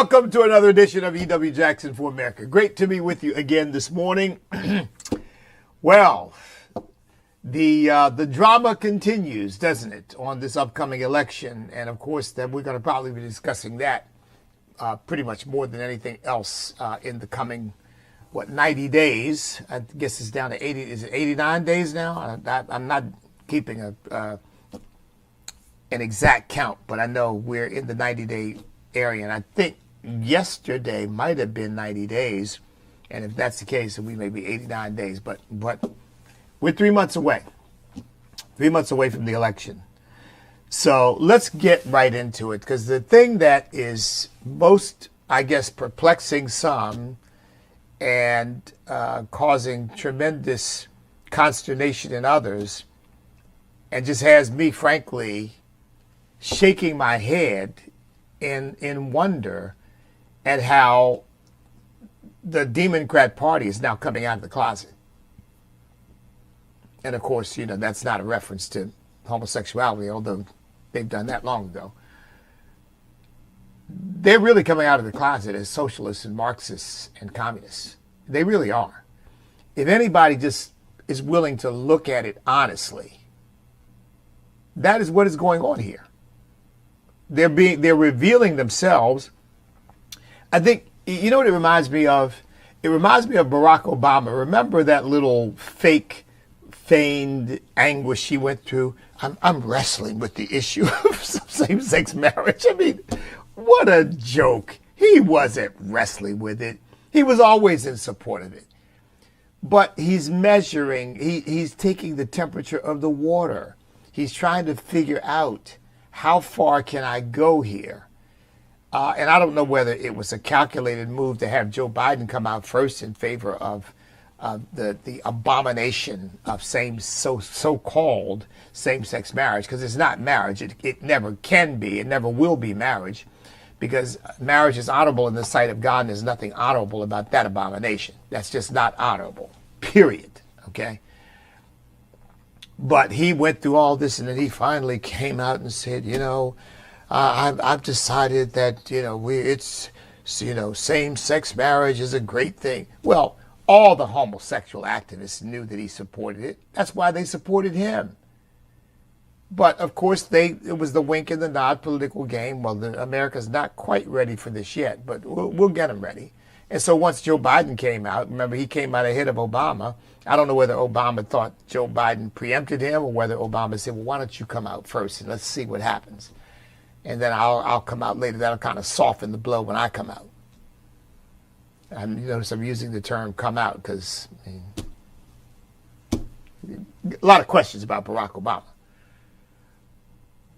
Welcome to another edition of E.W. Jackson for America. Great to be with you again this morning. Well, the drama continues, doesn't it, on this upcoming election? And of course, then we're going to probably be discussing that pretty much more than anything else in the coming, 90 days? I guess it's down to 80. Is it 89 days now? I'm not keeping an exact count, but I know we're in the 90-day area, and I think yesterday might have been 90 days, and if that's the case, then we may be 89 days, but we're 3 months away. 3 months away from the election. So let's get right into it, because the thing that is most, I guess, perplexing some and causing tremendous consternation in others, and just has me, frankly, shaking my head in wonder at how the Democrat Party is now coming out of the closet. And of course, that's not a reference to homosexuality, although they've done that long ago. They're really coming out of the closet as socialists and Marxists and communists. They really are. If anybody just is willing to look at it honestly, that is what is going on here. They're revealing themselves. I think, you know what it reminds me of? It reminds me of Barack Obama. Remember that little feigned anguish he went through? I'm wrestling with the issue of same-sex marriage. I mean, what a joke. He wasn't wrestling with it. He was always in support of it. But he's measuring, he's taking the temperature of the water. He's trying to figure out, how far can I go here? And I don't know whether it was a calculated move to have Joe Biden come out first in favor of the abomination of so-called same-sex marriage, because it's not marriage. It never can be. It never will be marriage, because marriage is honorable in the sight of God, and there's nothing honorable about that abomination. That's just not honorable, period, okay? But he went through all this, and then he finally came out and said, I've decided that, same-sex marriage is a great thing. Well, all the homosexual activists knew that he supported it. That's why they supported him. But, of course, it was the wink and the nod political game. Well, America's not quite ready for this yet, but we'll get them ready. And so once Joe Biden came out, remember, he came out ahead of Obama. I don't know whether Obama thought Joe Biden preempted him, or whether Obama said, well, why don't you come out first and let's see what happens. And then I'll come out later. That'll kind of soften the blow when I come out. And you notice I'm using the term come out because a lot of questions about Barack Obama.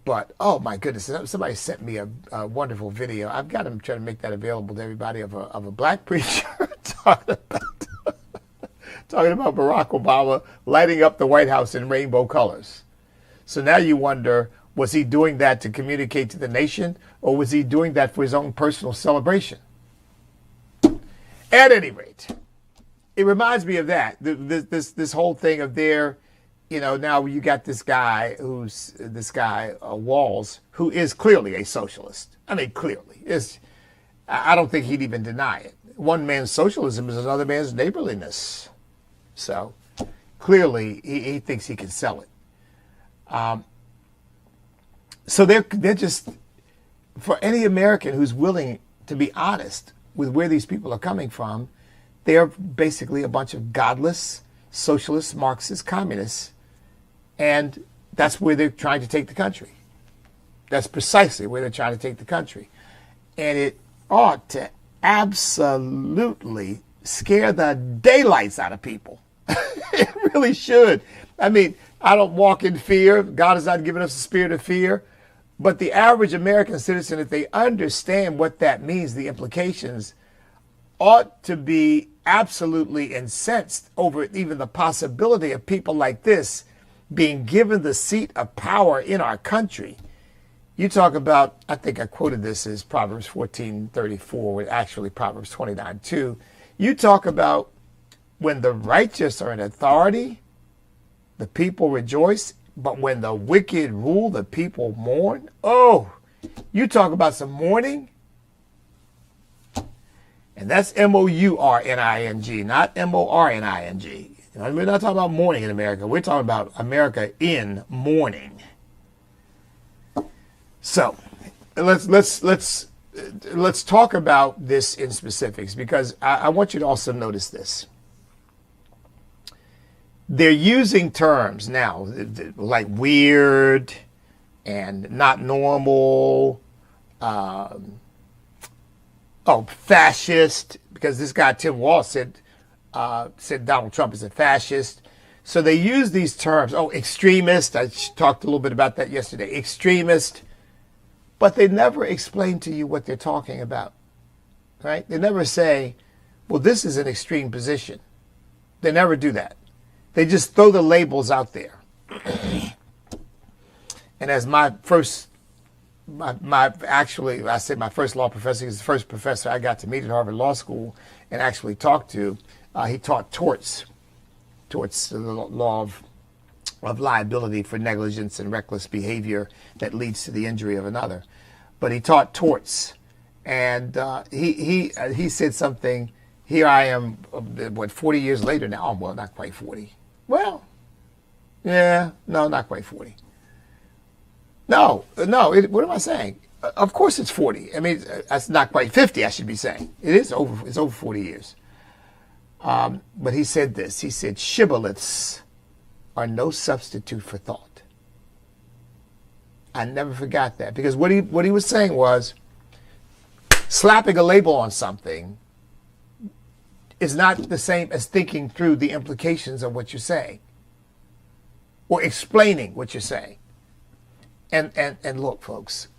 But, oh my goodness, somebody sent me a wonderful video. I've got to try to make that available to everybody of a black preacher talking about Barack Obama lighting up the White House in rainbow colors. So now you wonder, was he doing that to communicate to the nation, or was he doing that for his own personal celebration? At any rate, it reminds me of that. This whole thing of now you got this guy Walz, who is clearly a socialist. I mean, clearly. I don't think he'd even deny it. One man's socialism is another man's neighborliness. So clearly he thinks he can sell it. So they're just, for any American who's willing to be honest with where these people are coming from, they're basically a bunch of godless, socialists, Marxists, communists. And that's where they're trying to take the country. That's precisely where they're trying to take the country. And it ought to absolutely scare the daylights out of people. It really should. I mean, I don't walk in fear. God has not given us a spirit of fear. But the average American citizen, if they understand what that means, the implications, ought to be absolutely incensed over even the possibility of people like this being given the seat of power in our country. You talk about, I think I quoted this as Proverbs 14:34, actually Proverbs 29:2. You talk about when the righteous are in authority, the people rejoice, but when the wicked rule, the people mourn. Oh, you talk about some mourning. And that's M-O-U-R-N-I-N-G, not M-O-R-N-I-N-G. We're not talking about mourning in America. We're talking about America in mourning. So let's talk about this in specifics, because I want you to also notice this. They're using terms now like weird and not normal, fascist, because this guy Tim Walz said Donald Trump is a fascist. So they use these terms. Oh, extremist. I talked a little bit about that yesterday. Extremist. But they never explain to you what they're talking about, right? They never say, well, this is an extreme position. They never do that. They just throw the labels out there. And as my first law professor, he's the first professor I got to meet at Harvard Law School and actually talk to. He taught torts, the law of liability for negligence and reckless behavior that leads to the injury of another. But he taught torts, and he said something. Here I am, 40 years later now? Oh, well, not quite 40. Well, yeah, no, not quite 40. No, what am I saying? Of course it's 40. I mean, that's not quite 50, I should be saying. It's over 40 years. But he said this. He said, shibboleths are no substitute for thought. I never forgot that, because what he was saying was, slapping a label on something is not the same as thinking through the implications of what you're saying or explaining what you're saying. And look, folks,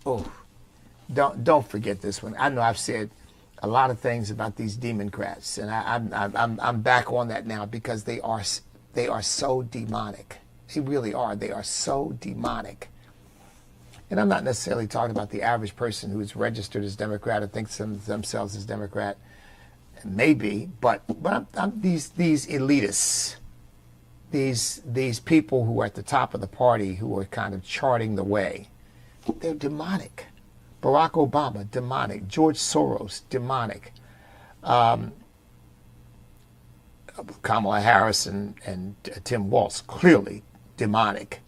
don't forget this one. I know I've said a lot of things about these Democrats, and I'm back on that now, because they are so demonic. They really are. They are so demonic. And I'm not necessarily talking about the average person who's registered as Democrat or thinks themselves as Democrat. Maybe, but I'm these elitists, these people who are at the top of the party, who are kind of charting the way. They're demonic. Barack Obama, demonic. George Soros, demonic. Kamala Harris and Tim Walz, clearly demonic.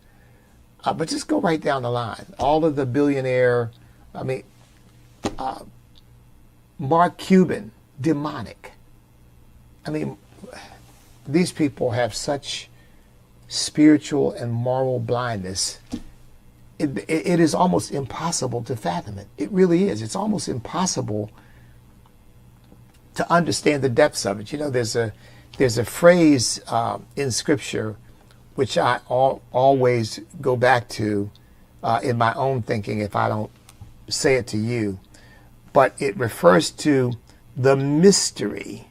But just go right down the line. All of the billionaire, Mark Cuban, demonic. I mean, these people have such spiritual and moral blindness. It is almost impossible to fathom it. It really is. It's almost impossible to understand the depths of it. You know, there's a phrase in Scripture which I always go back to in my own thinking if I don't say it to you. But it refers to the mystery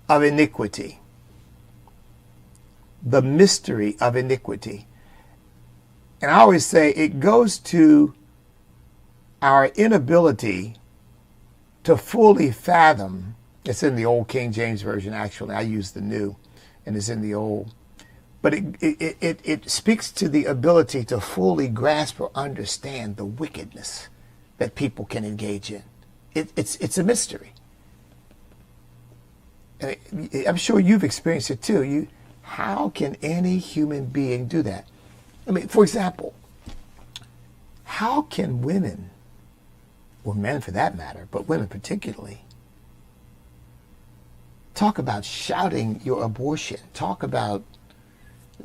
of iniquity. The mystery of iniquity. And I always say it goes to our inability to fully fathom. It's in the old King James Version, actually. I use the new, and it's in the old. But it speaks to the ability to fully grasp or understand the wickedness that people can engage in. It's a mystery. And I'm sure you've experienced it too. How can any human being do that? I mean, for example, how can women, or men for that matter, but women particularly, talk about shouting your abortion, talk about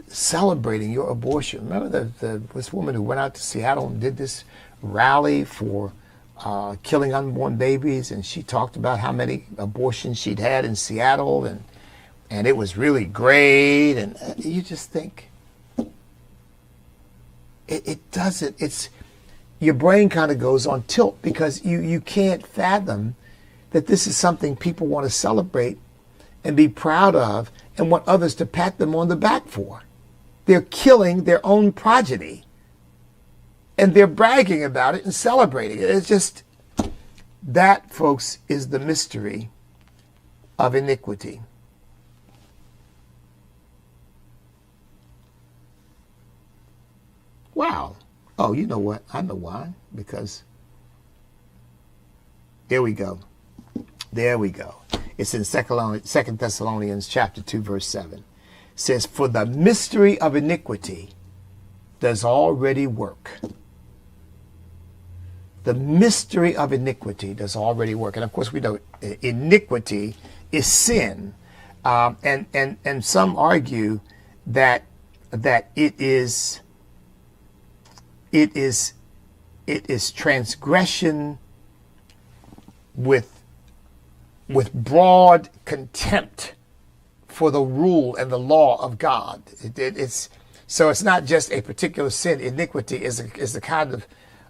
celebrating your abortion? Remember this woman who went out to Seattle and did this rally for killing unborn babies, and she talked about how many abortions she'd had in Seattle, and it was really great, and you just think, it doesn't, your brain kind of goes on tilt, because you can't fathom that this is something people want to celebrate and be proud of and want others to pat them on the back for. They're killing their own progeny, and they're bragging about it and celebrating it. It's just, that, folks, is the mystery of iniquity. Wow. Oh, you know what? I know why. Because there we go. There we go. It's in 2 Thessalonians chapter 2, verse 7. It says, for the mystery of iniquity does already work. The mystery of iniquity does already work. And of course, we know iniquity is sin. And some argue that it is transgression with broad contempt for the rule and the law of God. So it's not just a particular sin. Iniquity is a kind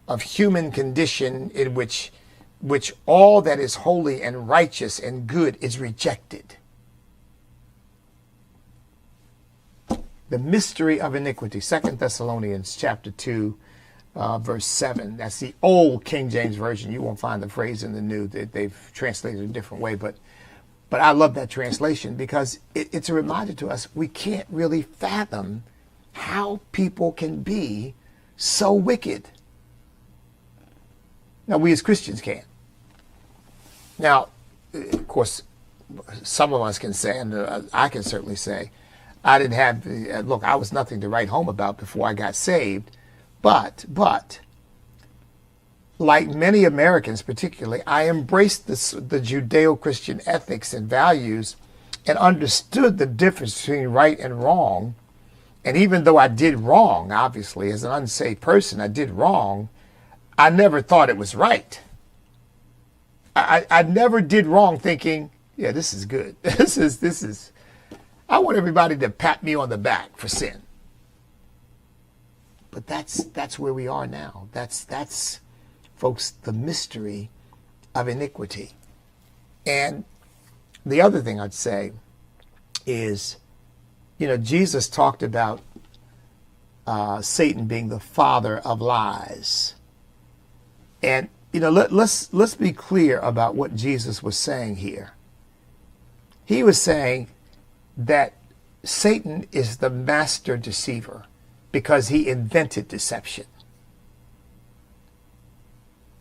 of human condition in which all that is holy and righteous and good is rejected. The mystery of iniquity, 2 Thessalonians chapter 2, verse 7. That's the old King James Version. You won't find the phrase in the new. They've translated it a different way. But I love that translation because it's a reminder to us we can't really fathom how people can be so wicked. Now, we as Christians can. Now, of course, some of us can say, and I can certainly say, I didn't have, look, I was nothing to write home about before I got saved. But, like many Americans particularly, I embraced the Judeo-Christian ethics and values and understood the difference between right and wrong. And even though I did wrong, obviously, as an unsaved person, I did wrong, I never thought it was right. I never did wrong thinking, yeah, this is good. This is, I want everybody to pat me on the back for sin. But that's where we are now. That's, folks, the mystery of iniquity. And the other thing I'd say is, Jesus talked about Satan being the father of lies. And, let's be clear about what Jesus was saying here. He was saying that Satan is the master deceiver because he invented deception.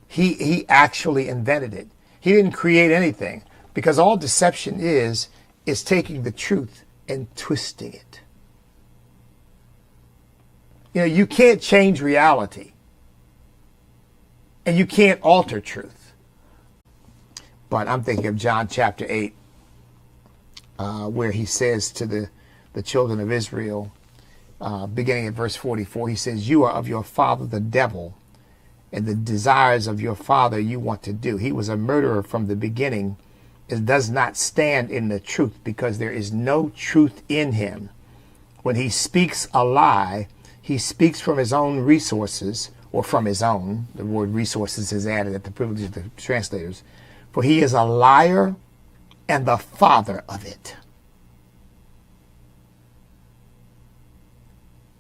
He actually invented it. He didn't create anything, because all deception is taking the truth and twisting it. You can't change reality, and you can't alter truth. But I'm thinking of John chapter 8, where he says to the children of Israel, beginning at verse 44, he says, you are of your father the devil, and the desires of your father you want to do. He was a murderer from the beginning, and does not stand in the truth, because there is no truth in him. When he speaks a lie, he speaks from his own resources, or from his own. The word resources is added at the privilege of the translators. For he is a liar and the father of it.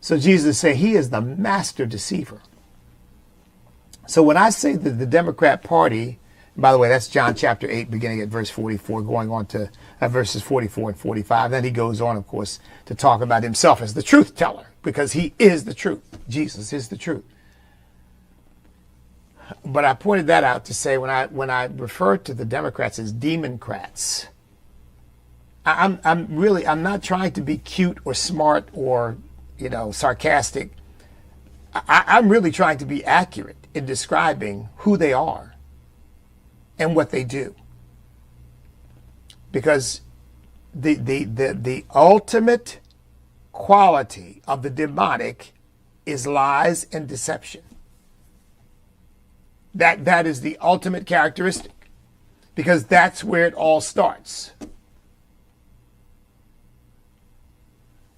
So Jesus said he is the master deceiver. So when I say that the Democrat Party, by the way, that's John chapter 8, beginning at verse 44, going on to verses 44 and 45. Then he goes on, of course, to talk about himself as the truth teller, because he is the truth. Jesus is the truth. But I pointed that out to say when I refer to the Democrats as Democrats, I'm not trying to be cute or smart or sarcastic. I'm really trying to be accurate in describing who they are and what they do. Because the ultimate quality of the demonic is lies and deception. That is the ultimate characteristic, because that's where it all starts.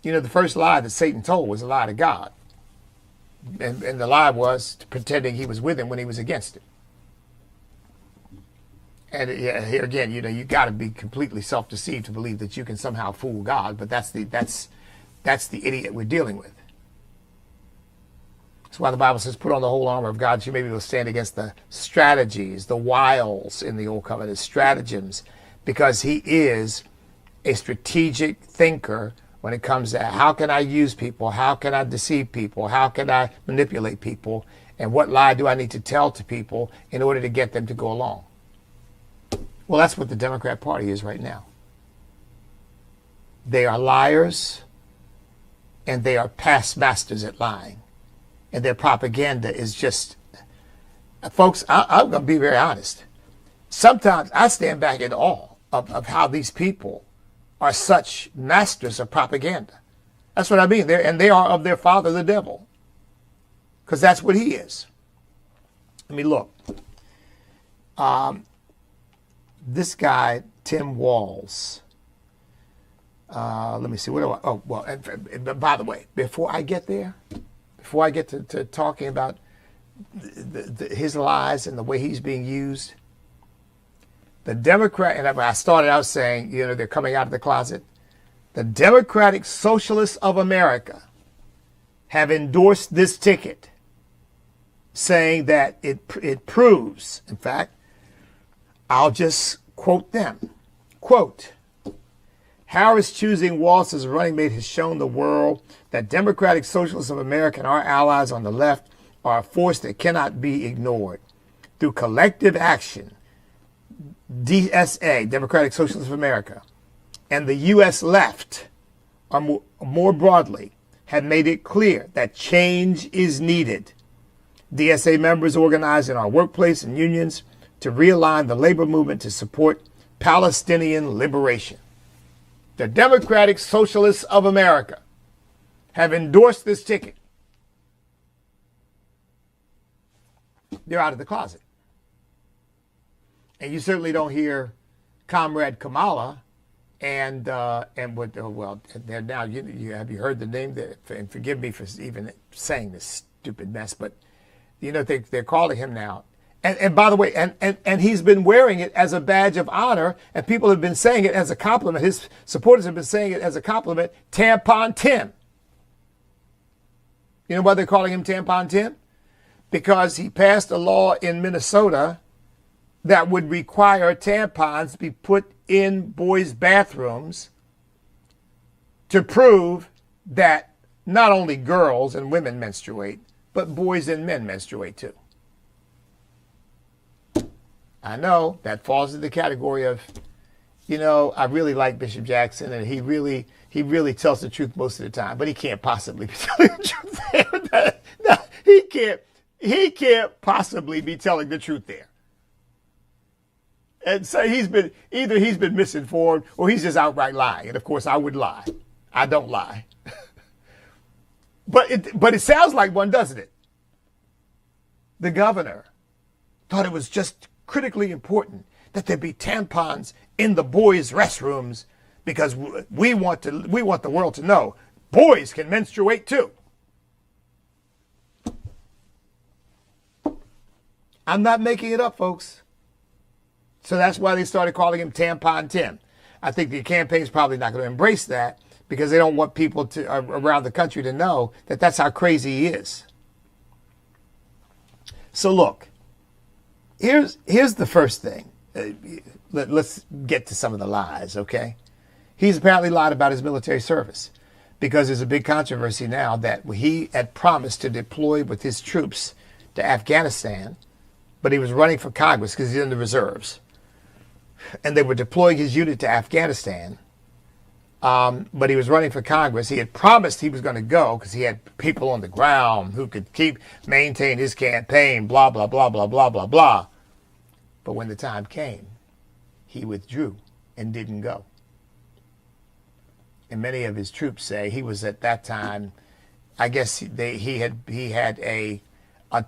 The first lie that Satan told was a lie to God. And the lie was pretending he was with him when he was against him. And here again, you got to be completely self-deceived to believe that you can somehow fool God, but that's the idiot we're dealing with. That's why the Bible says, put on the whole armor of God so you may be able to stand against the strategies, the wiles in the old covenant, stratagems, because he is a strategic thinker when it comes to how can I use people, how can I deceive people, how can I manipulate people, and what lie do I need to tell to people in order to get them to go along. Well, that's what the Democrat Party is right now. They are liars, and they are past masters at lying. And their propaganda is just, folks, I'm going to be very honest. Sometimes I stand back in awe of how these people are such masters of propaganda. That's what I mean. They are of their father, the devil, because that's what he is. I mean, look, this guy, Tim Walz. Let me see. What do I? Oh, well. And by the way, before I get there, before I get to talking about his lies and the way he's being used, the Democrat, and I started out saying, you know, they're coming out of the closet. The Democratic Socialists of America have endorsed this ticket, saying that it proves, in fact, I'll just quote them. Quote, Harris choosing Walz as running mate has shown the world that Democratic Socialists of America and our allies on the left are a force that cannot be ignored. Through collective action, DSA, Democratic Socialists of America, and the U.S. left, are more broadly, have made it clear that change is needed. DSA members organize in our workplace and unions to realign the labor movement to support Palestinian liberation. The Democratic Socialists of America have endorsed this ticket. They're out of the closet. And you certainly don't hear Comrade Kamala and what, well, they're now, have you heard the name? And forgive me for even saying this stupid mess, but you know, they're calling him now. And by the way, and he's been wearing it as a badge of honor, and people have been saying it as a compliment. His supporters have been saying it as a compliment, Tampon Tim. You know why they're calling him Tampon Tim? Because he passed a law in Minnesota that would require tampons to be put in boys' bathrooms to prove that not only girls and women menstruate, but boys and men menstruate too. I know that falls into the category of, you know, I really like Bishop Jackson, and he really tells the truth most of the time, but he can't possibly be telling the truth there. No, he can't possibly be telling the truth there. And so he's been misinformed, or he's just outright lying. And of course, I would lie. I don't lie. But it sounds like one, doesn't it? The governor thought it was just critically important that there be tampons in the boys' restrooms because we want the world to know boys can menstruate too. I'm not making it up, folks. So that's why they started calling him Tampon Tim. I think the campaign's probably not going to embrace that because they don't want people around the country to know that that's how crazy he is. So look, here's the first thing. Let's get to some of the lies, okay? He's apparently lied about his military service because there's a big controversy now that he had promised to deploy with his troops to Afghanistan, but he was running for Congress because he's in the reserves. And they were deploying his unit to Afghanistan, but he was running for Congress. He had promised he was going to go because he had people on the ground who could maintain his campaign, blah, blah, blah, blah, blah, blah, blah. But when the time came, he withdrew and didn't go. And many of his troops say he was at that time, I guess he had a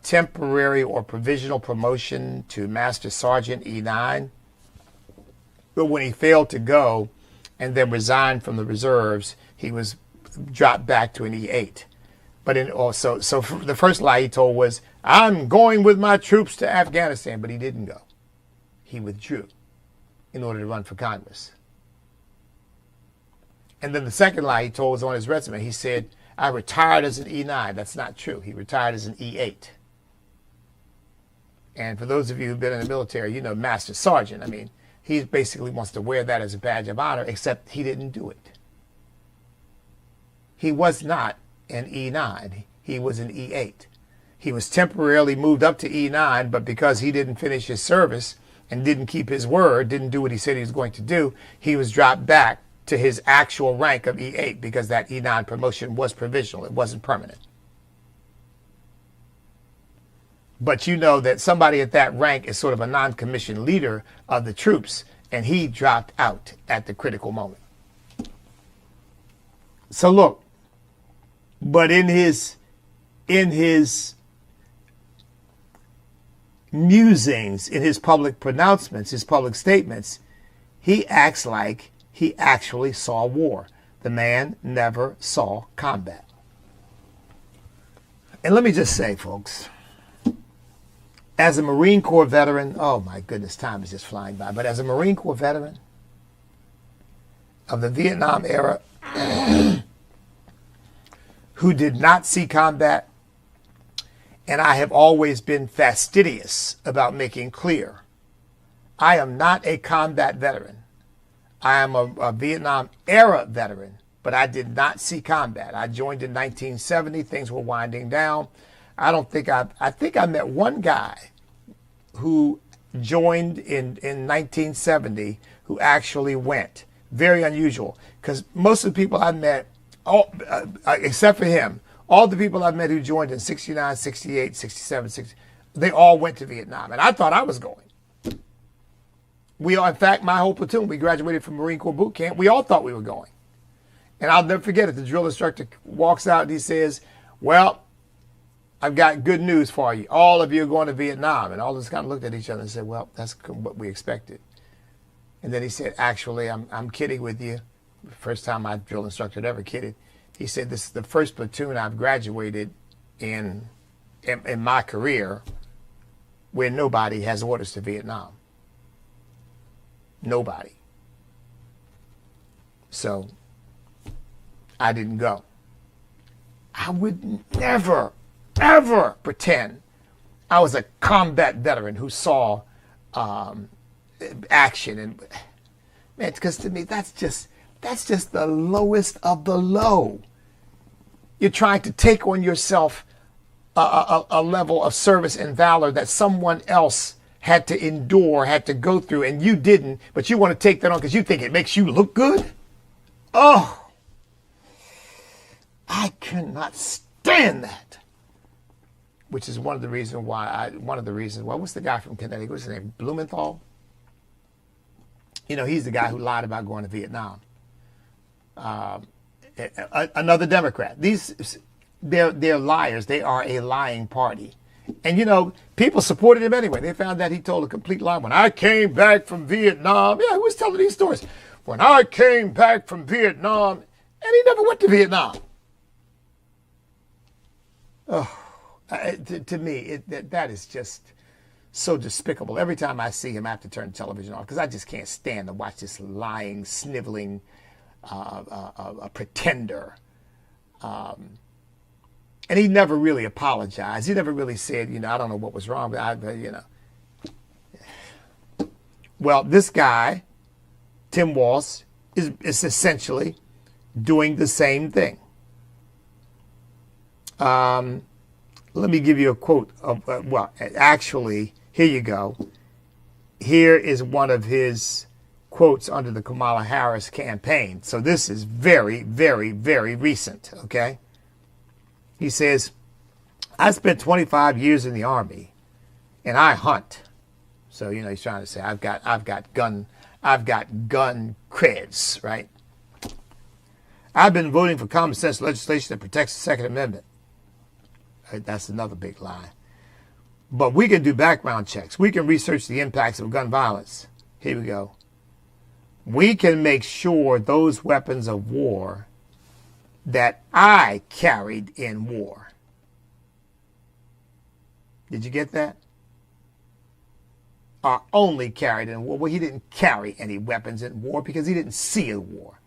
temporary or provisional promotion to Master Sergeant E9. But when he failed to go and then resigned from the reserves, he was dropped back to an E8. But so the first lie he told was, I'm going with my troops to Afghanistan, but he didn't go. He withdrew in order to run for Congress. And then the second lie he told was on his resume. He said, I retired as an E9. That's not true. He retired as an E8. And for those of you who've been in the military, you know, Master Sergeant, I mean, he basically wants to wear that as a badge of honor, except he didn't do it. He was not an E9. He was an E8. He was temporarily moved up to E9, but because he didn't finish his service and didn't keep his word, didn't do what he said he was going to do, he was dropped back to his actual rank of E8 because that E9 promotion was provisional. It wasn't permanent. But you know that somebody at that rank is sort of a non-commissioned leader of the troops, and he dropped out at the critical moment. So look, but in his musings, in his public pronouncements, his public statements, he acts like he actually saw war. The man never saw combat. And let me just say, folks, as a Marine Corps veteran, oh my goodness, time is just flying by, but as a Marine Corps veteran of the Vietnam era who did not see combat, and I have always been fastidious about making clear, I am not a combat veteran. I am a Vietnam era veteran, but I did not see combat. I joined in 1970. Things were winding down. I think I met one guy who joined in 1970 who actually went. Very unusual, because most of the people I met, except for him, all the people I've met who joined in 69, 68, 67, 60, they all went to Vietnam. And I thought I was going. In fact, my whole platoon, we graduated from Marine Corps boot camp. We all thought we were going. And I'll never forget it. The drill instructor walks out and he says, well, I've got good news for you. All of you are going to Vietnam. And all of us kind of looked at each other and said, well, that's what we expected. And then he said, actually, I'm kidding with you. First time my drill instructor had ever kidded. He said, this is the first platoon I've graduated in my career where nobody has orders to Vietnam. Nobody. So I didn't go. I would never, ever pretend I was a combat veteran who saw action. And man, because to me, that's just the lowest of the low. You're trying to take on yourself a level of service and valor that someone else had to endure, had to go through, and you didn't, but you want to take that on because you think it makes you look good? Oh, I cannot stand that. Which is one of the reasons why, what's the guy from Connecticut? What's his name? Blumenthal? You know, he's the guy who lied about going to Vietnam. Another Democrat. They're liars. They are a lying party. And, you know, people supported him anyway. They found that he told a complete lie. When I came back from Vietnam, who was telling these stories? When I came back from Vietnam, and he never went to Vietnam. Oh, to me, that is just so despicable. Every time I see him, I have to turn the television off because I just can't stand to watch this lying, sniveling a pretender. And he never really apologized. He never really said, I don't know what was wrong, but Well, this guy, Tim Walz, is essentially doing the same thing. Let me give you a quote of, actually, here you go. Here is one of his quotes under the Kamala Harris campaign. So this is very, very, very recent, okay? He says, I spent 25 years in the Army and I hunt. So, he's trying to say, I've got gun creds, right? I've been voting for common sense legislation that protects the Second Amendment. That's another big lie. But we can do background checks. We can research the impacts of gun violence. Here we go. We can make sure those weapons of war that I carried in war. Did you get that? Are only carried in war. Well, he didn't carry any weapons in war because he didn't see a war.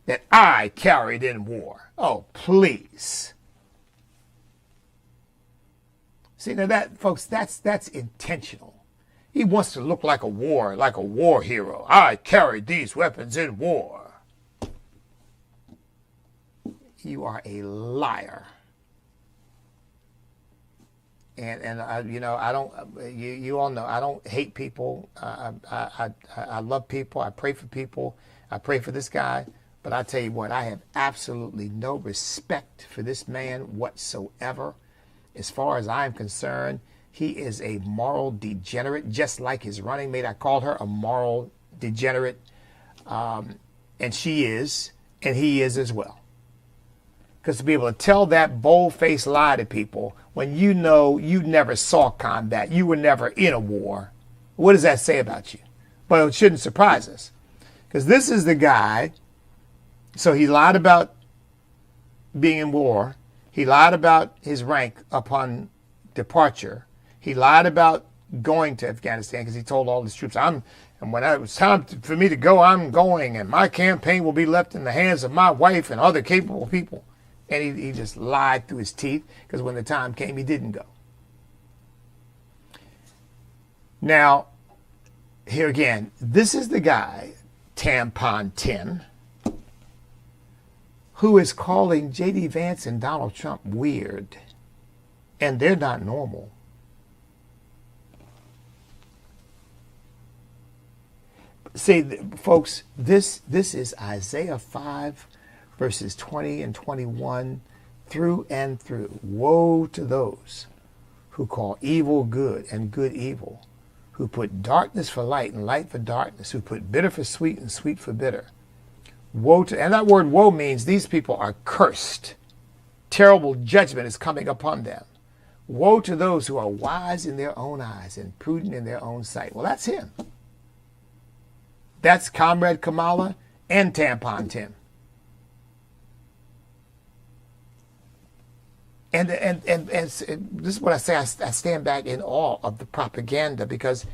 That I carried in war. Oh, please. See, now that, folks, that's intentional. He wants to look like a war hero. I carried these weapons in war. You are a liar. And you know, I don't. You all know I don't hate people. I love people. I pray for people. I pray for this guy. But I tell you what, I have absolutely no respect for this man whatsoever. As far as I'm concerned, he is a moral degenerate, just like his running mate. I called her a moral degenerate, and she is, and he is as well. Because to be able to tell that bold-faced lie to people when you know you never saw combat, you were never in a war, what does that say about you? But it shouldn't surprise us. Because this is the guy, so he lied about being in war. He lied about his rank upon departure. He lied about going to Afghanistan because he told all his troops, and when it was time for me to go, I'm going, and my campaign will be left in the hands of my wife and other capable people. And he just lied through his teeth because when the time came, he didn't go. Now, here again, this is the guy, Tampon Tim, who is calling J.D. Vance and Donald Trump weird. And they're not normal. See, folks, this is Isaiah 5, verses 20 and 21 through and through. Woe to those who call evil good and good evil, who put darkness for light and light for darkness, who put bitter for sweet and sweet for bitter. Woe to, and that word woe means these people are cursed. Terrible judgment is coming upon them. Woe to those who are wise in their own eyes and prudent in their own sight. Well, that's him. That's Comrade Kamala and Tampon Tim. And this is what I say, I stand back in awe of the propaganda because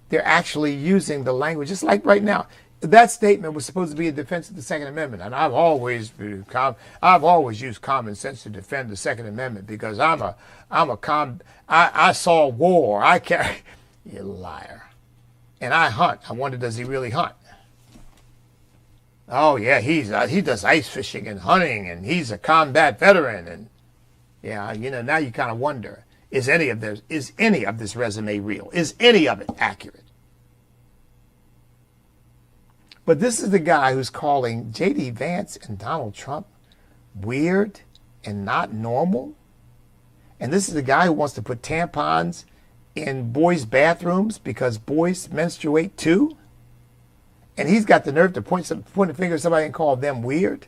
they're actually using the language, just like right now. That statement was supposed to be in defense of the Second Amendment, and I've always used common sense to defend the Second Amendment because I saw war. I carry, you liar, and I hunt. I wonder, does he really hunt? Oh yeah, he does ice fishing and hunting, and he's a combat veteran, and yeah, you know, now you kind of wonder: is any of this resume real? Is any of it accurate? But this is the guy who's calling J.D. Vance and Donald Trump weird and not normal. And this is the guy who wants to put tampons in boys' bathrooms because boys menstruate too. And he's got the nerve to point a finger at somebody and call them weird.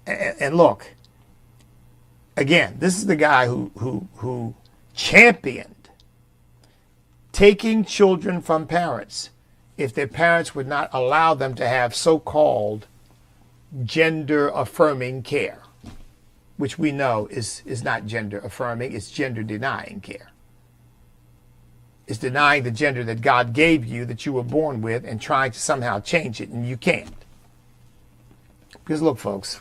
And look, again, this is the guy who championed taking children from parents if their parents would not allow them to have so-called gender-affirming care, which we know is not gender-affirming, it's gender-denying care. It's denying the gender that God gave you, that you were born with, and trying to somehow change it, and you can't. Because look, folks,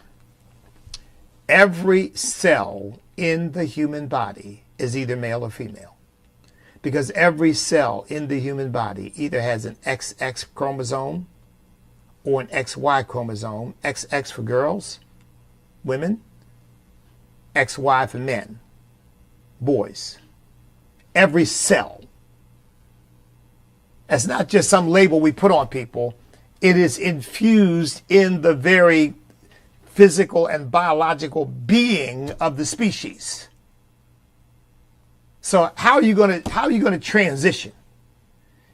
every cell in the human body is either male or female. Because every cell in the human body either has an XX chromosome or an XY chromosome. XX for girls, women, XY for men, boys. Every cell. That's not just some label we put on people. It is infused in the very physical and biological being of the species. So how are you going to transition?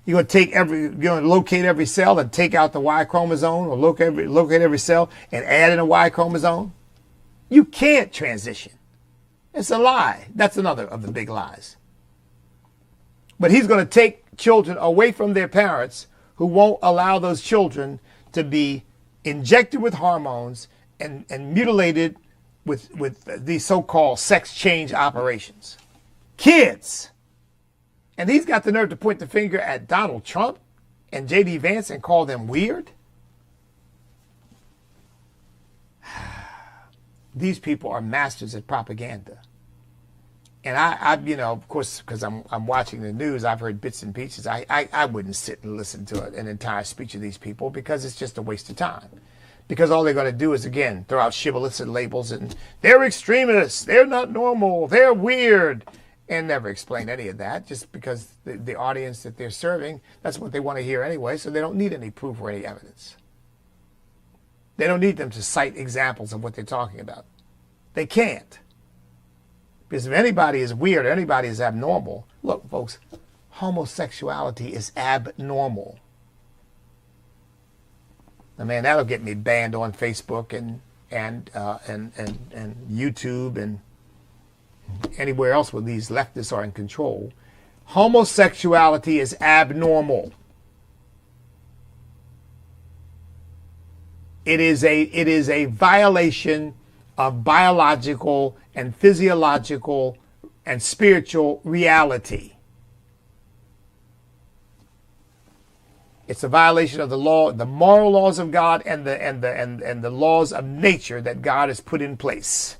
You're going to locate every cell and take out the Y chromosome, or locate every cell and add in a Y chromosome? You can't transition. It's a lie. That's another of the big lies. But he's going to take children away from their parents who won't allow those children to be injected with hormones and mutilated with these so-called sex change operations. Kids. And he's got the nerve to point the finger at Donald Trump and J.D. Vance and call them weird. These people are masters at propaganda. And I you know, of course, because I'm watching the news, I've heard bits and pieces. I wouldn't sit and listen to an entire speech of these people because it's just a waste of time. Because all they're going to do is, again, throw out shibboleths and labels, and they're extremists, they're not normal, they're weird, and never explain any of that, just because the audience that they're serving, that's what they want to hear anyway, so they don't need any proof or any evidence. They don't need them to cite examples of what they're talking about. They can't. Because if anybody is weird or anybody is abnormal, look, folks, homosexuality is abnormal. Now, man, that'll get me banned on Facebook and YouTube and anywhere else where these leftists are in control. Homosexuality is abnormal. It is a violation of biological and physiological and spiritual reality. It's a violation of the law, the moral laws of God, and the laws of nature that God has put in place.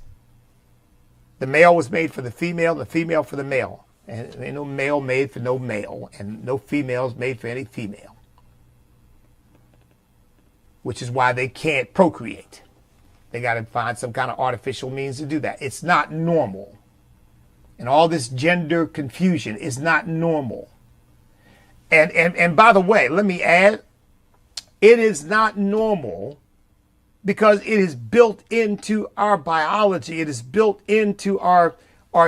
The male was made for the female, the female for the male. And ain't no male made for no male, and no females made for any female. Which is why they can't procreate. They got to find some kind of artificial means to do that. It's not normal. And all this gender confusion is not normal. And by the way, let me add, it is not normal because it is built into our biology. It is built into our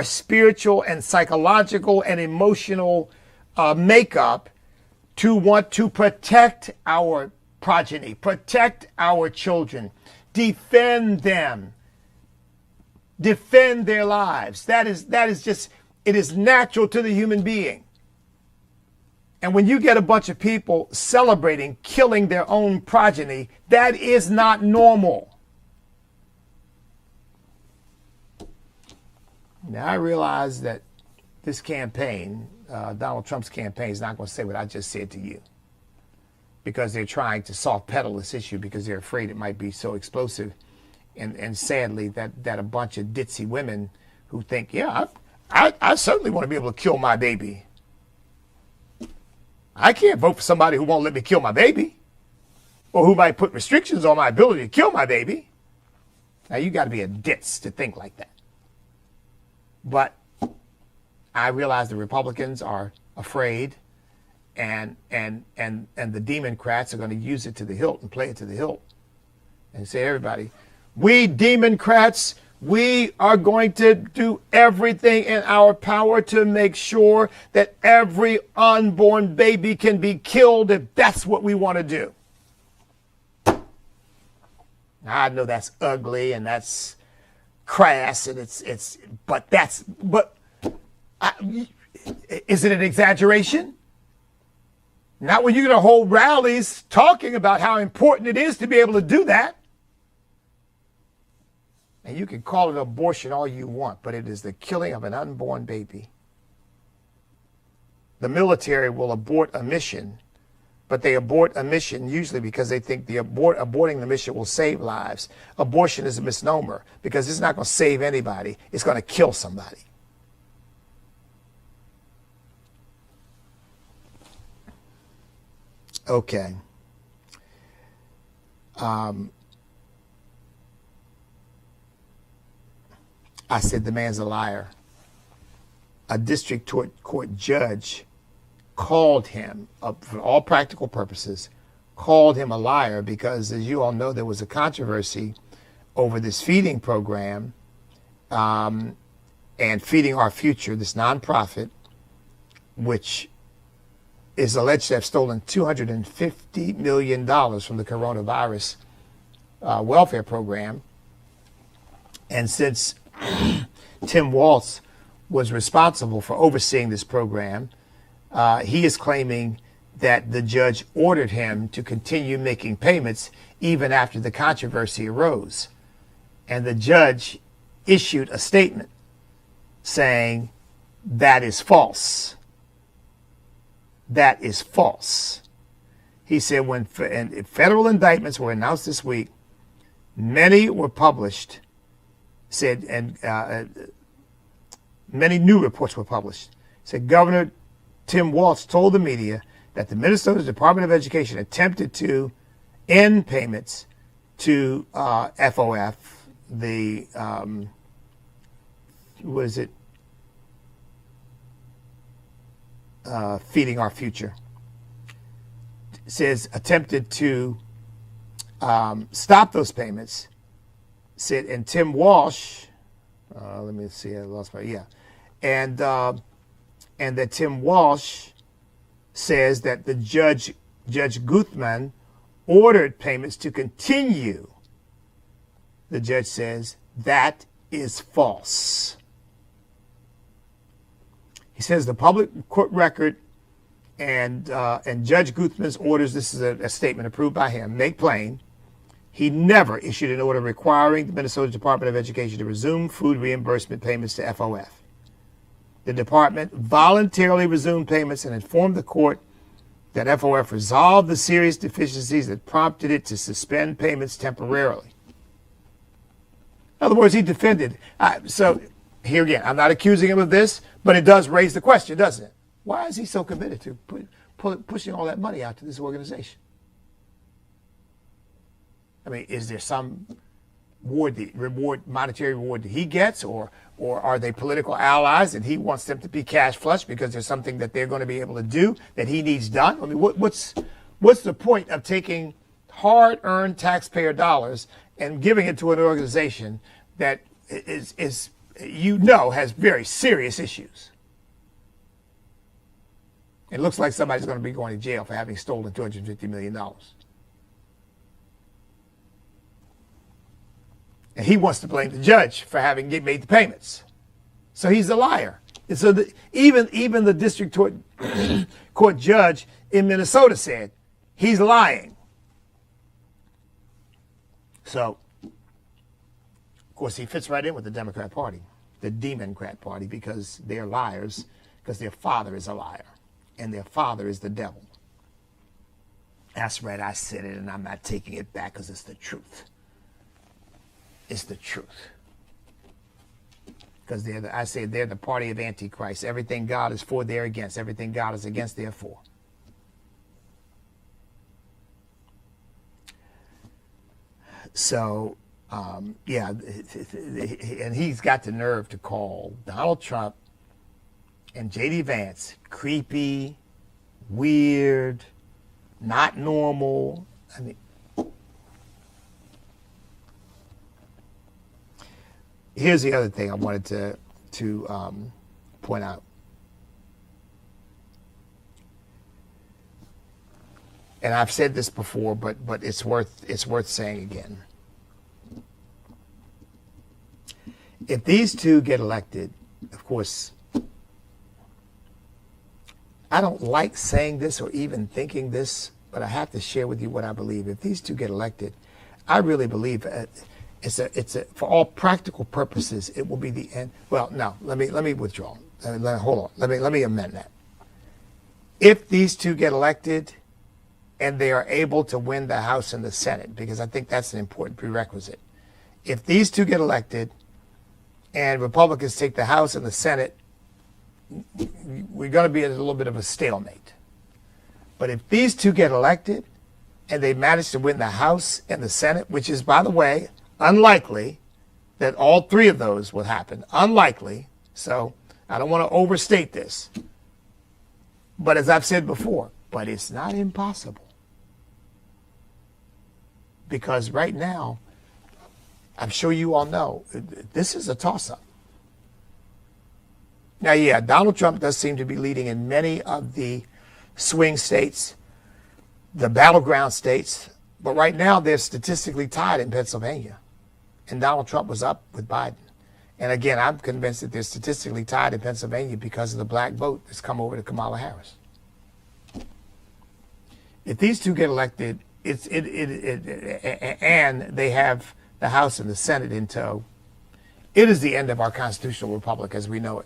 spiritual and psychological and emotional makeup to want to protect our progeny, protect our children, defend them, defend their lives. That is just, it is natural to the human being. And when you get a bunch of people celebrating killing their own progeny, that is not normal. Now, I realize that this campaign, Donald Trump's campaign, is not going to say what I just said to you, because they're trying to soft pedal this issue because they're afraid it might be so explosive. And sadly, that a bunch of ditzy women who think, yeah, I certainly want to be able to kill my baby. I can't vote for somebody who won't let me kill my baby, or who might put restrictions on my ability to kill my baby. Now, you got to be a ditz to think like that. But I realize the Republicans are afraid, and the Democrats are going to use it to the hilt and play it to the hilt and say, everybody, we Democrats, we are going to do everything in our power to make sure that every unborn baby can be killed if that's what we want to do. I know that's ugly and that's crass, and is it an exaggeration? Not when you're going to hold rallies talking about how important it is to be able to do that. And you can call it abortion all you want, but it is the killing of an unborn baby. The military will abort a mission, but they abort a mission usually because they think aborting the mission will save lives. Abortion is a misnomer because it's not going to save anybody. It's going to kill somebody. Okay. I said the man's a liar. A district court judge called him, for all practical purposes, called him a liar because, as you all know, there was a controversy over this feeding program and Feeding Our Future, this nonprofit, which is alleged to have stolen $250 million from the coronavirus welfare program. And since Tim Walz was responsible for overseeing this program, he is claiming that the judge ordered him to continue making payments even after the controversy arose. And the judge issued a statement saying that is false. That is false. He said when federal indictments were announced this week, many were published, said, and many new reports were published. Said Governor Tim Walz told the media that the Minnesota Department of Education attempted to end payments to FOF, the, what is it? Feeding Our Future. It says attempted to stop those payments. Said, and Tim Walsh, let me see, I lost my, yeah. And that Tim Walsh says that the Judge Guthman ordered payments to continue. The judge says that is false. He says the public court record and Judge Guthman's orders, this is a statement approved by him, make plain, he never issued an order requiring the Minnesota Department of Education to resume food reimbursement payments to FOF. The department voluntarily resumed payments and informed the court that FOF resolved the serious deficiencies that prompted it to suspend payments temporarily. In other words, he defended. So here again, I'm not accusing him of this, but it does raise the question, doesn't it? Why is he so committed to pushing all that money out to this organization? I mean, is there some monetary reward that he gets, or are they political allies and he wants them to be cash flush because there's something that they're going to be able to do that he needs done? I mean, what's the point of taking hard-earned taxpayer dollars and giving it to an organization that is has very serious issues? It looks like somebody's going to be going to jail for having stolen $250 million. And he wants to blame the judge for having made the payments. So he's a liar. And so even the district court judge in Minnesota said he's lying. So, of course, he fits right in with the Democrat Party, the Democrat Party, because they're liars, because their father is a liar, and their father is the devil. That's right, I said it, and I'm not taking it back because it's the truth. It's the truth. Because they're the party of Antichrist. Everything God is for, they're against. Everything God is against, they're for. So, yeah, and he's got the nerve to call Donald Trump and J.D. Vance creepy, weird, not normal. I mean, here's the other thing I wanted to point out. And I've said this before, but it's worth saying again. If these two get elected, of course, I don't like saying this or even thinking this, but I have to share with you what I believe. If these two get elected, I really believe it's a for all practical purposes, it will be the end. Well, no, let me withdraw. Hold on. Let me amend that. If these two get elected and they are able to win the House and the Senate, because I think that's an important prerequisite. If these two get elected and Republicans take the House and the Senate, we're going to be at a little bit of a stalemate. But if these two get elected and they manage to win the House and the Senate, which is, by the way, unlikely that all three of those will happen, unlikely, so I don't want to overstate this. But as I've said before, but it's not impossible. Because right now, I'm sure you all know, this is a toss-up. Now, yeah, Donald Trump does seem to be leading in many of the swing states, the battleground states, but right now they're statistically tied in Pennsylvania. And Donald Trump was up with Biden. And again, I'm convinced that they're statistically tied in Pennsylvania because of the black vote that's come over to Kamala Harris. If these two get elected, and they have the House and the Senate in tow, it is the end of our constitutional republic as we know it.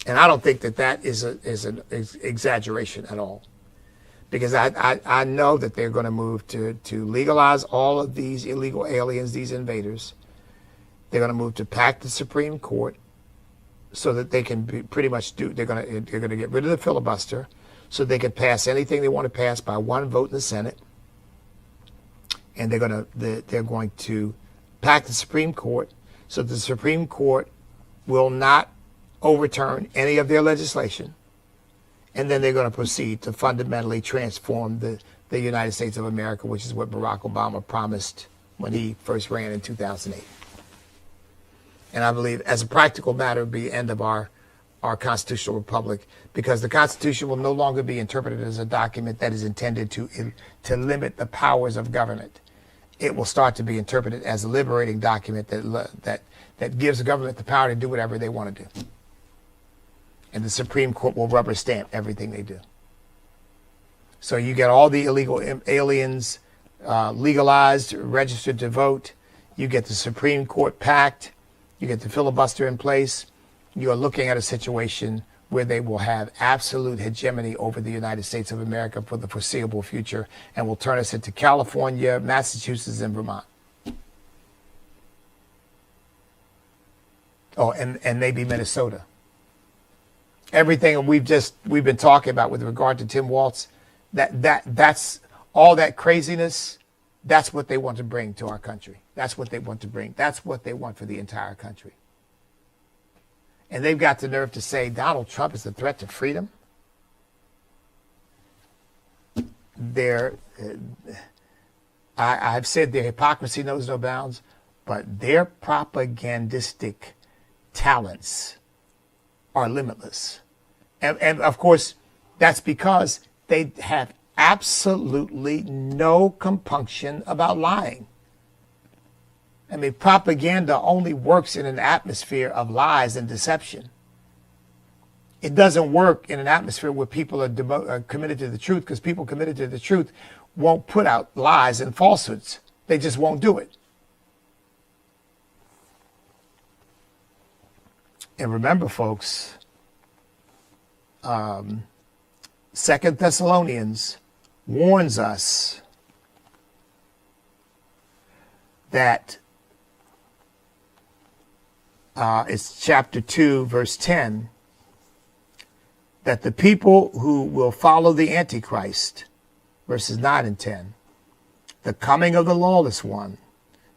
And I don't think that is an exaggeration at all. Because I know that they're going to move to legalize all of these illegal aliens, these invaders. They're going to move to pack the Supreme Court so that they can pretty much they're going to get rid of the filibuster so they can pass anything they want to pass by one vote in the Senate. and they're going to pack the Supreme Court so the Supreme Court will not overturn any of their legislation, and then they're going to proceed to fundamentally transform the United States of America, which is what Barack Obama promised when he first ran in 2008. And I believe, as a practical matter, it will be the end of our constitutional republic, because the Constitution will no longer be interpreted as a document that is intended to limit the powers of government. It will start to be interpreted as a liberating document that gives the government the power to do whatever they want to do. And the Supreme Court will rubber stamp everything they do. So you get all the illegal aliens legalized, registered to vote. You get the Supreme Court packed. You get the filibuster in place. You are looking at a situation where they will have absolute hegemony over the United States of America for the foreseeable future, and will turn us into California, Massachusetts, and Vermont. Oh, and maybe Minnesota. Everything we've been talking about with regard to Tim Walz, that's all that craziness. That's what they want to bring to our country. That's what they want to bring. That's what they want for the entire country. And they've got the nerve to say Donald Trump is a threat to freedom. I've said their hypocrisy knows no bounds, but their propagandistic talents are limitless. And of course, that's because they have absolutely no compunction about lying. I mean, propaganda only works in an atmosphere of lies and deception. It doesn't work in an atmosphere where people are committed to the truth, because people committed to the truth won't put out lies and falsehoods. They just won't do it. And remember, folks, 2 Thessalonians warns us that it's chapter 2, verse 10, that the people who will follow the Antichrist, verses 9 and 10, the coming of the lawless one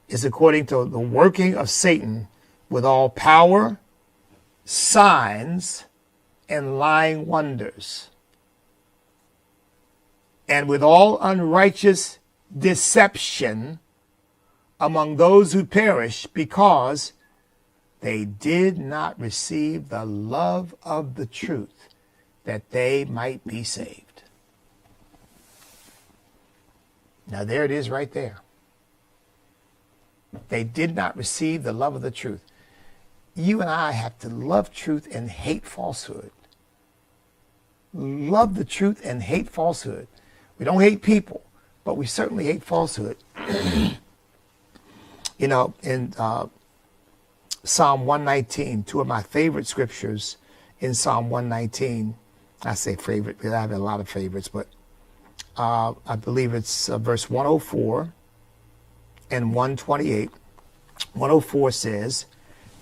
is according to the working of Satan with all power, signs, and lying wonders, and with all unrighteous deception among those who perish, because they did not receive the love of the truth, that they might be saved. Now there it is right there. They did not receive the love of the truth. You and I have to love truth and hate falsehood. Love the truth and hate falsehood. We don't hate people, but we certainly hate falsehood. You know, in Psalm 119, two of my favorite scriptures in Psalm 119, I say favorite because I have a lot of favorites, but I believe it's verse 104 and 128. 104 says,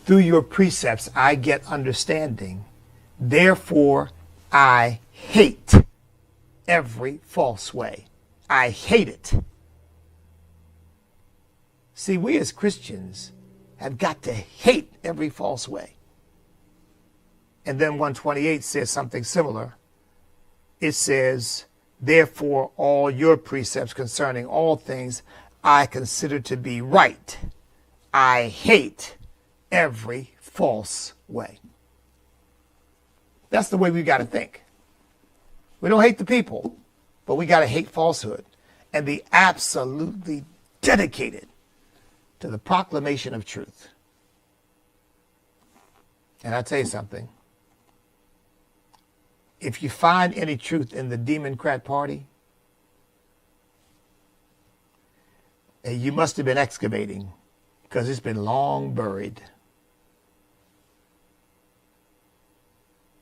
through your precepts I get understanding, therefore I hate every false way. I hate it. See, we as Christians have got to hate every false way. And then 128 says something similar. It says, therefore all your precepts concerning all things I consider to be right. I hate every false way. That's the way we've got to think. We don't hate the people, but we got to hate falsehood and be absolutely dedicated to the proclamation of truth. And I'll tell you something. If you find any truth in the Democrat Party, you must have been excavating, because it's been long buried.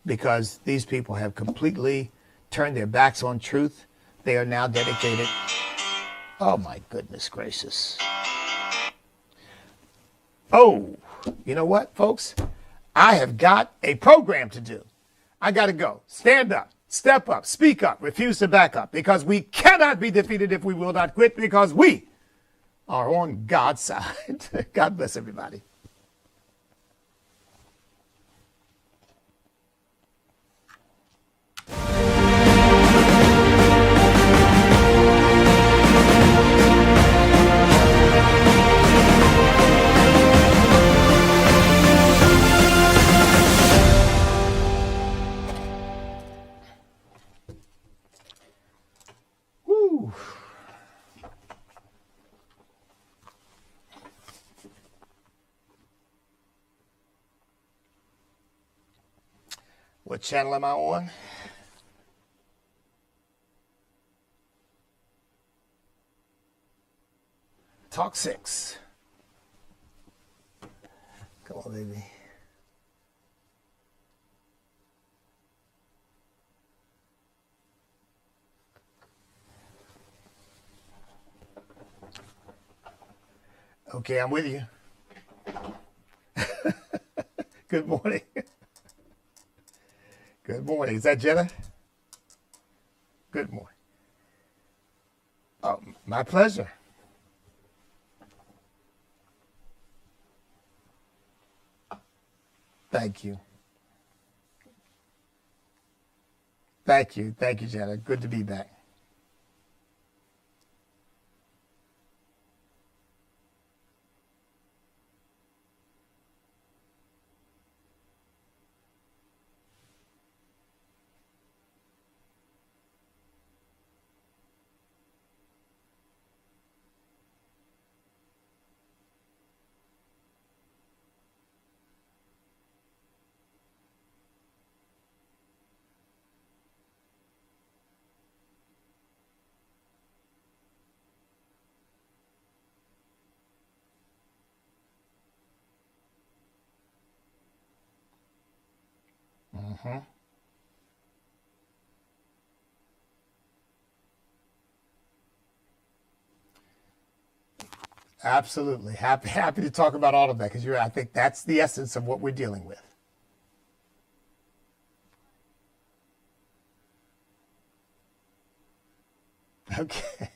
Because these people have completely turned their backs on truth. They are now dedicated. Oh my goodness gracious. Oh, you know what, folks? I have got a program to do. I got to go. Stand up, step up, speak up, refuse to back up, because we cannot be defeated if we will not quit, because we are on God's side. God bless everybody. Woo. What channel am I on? Talk 6. Come on, baby. Okay, I'm with you. Good morning. Good morning. Is that Jenna? Good morning. Oh, my pleasure. Thank you. Thank you. Thank you, Jenna. Good to be back. Hmm. Absolutely. Happy to talk about all of that because I think that's the essence of what we're dealing with. Okay.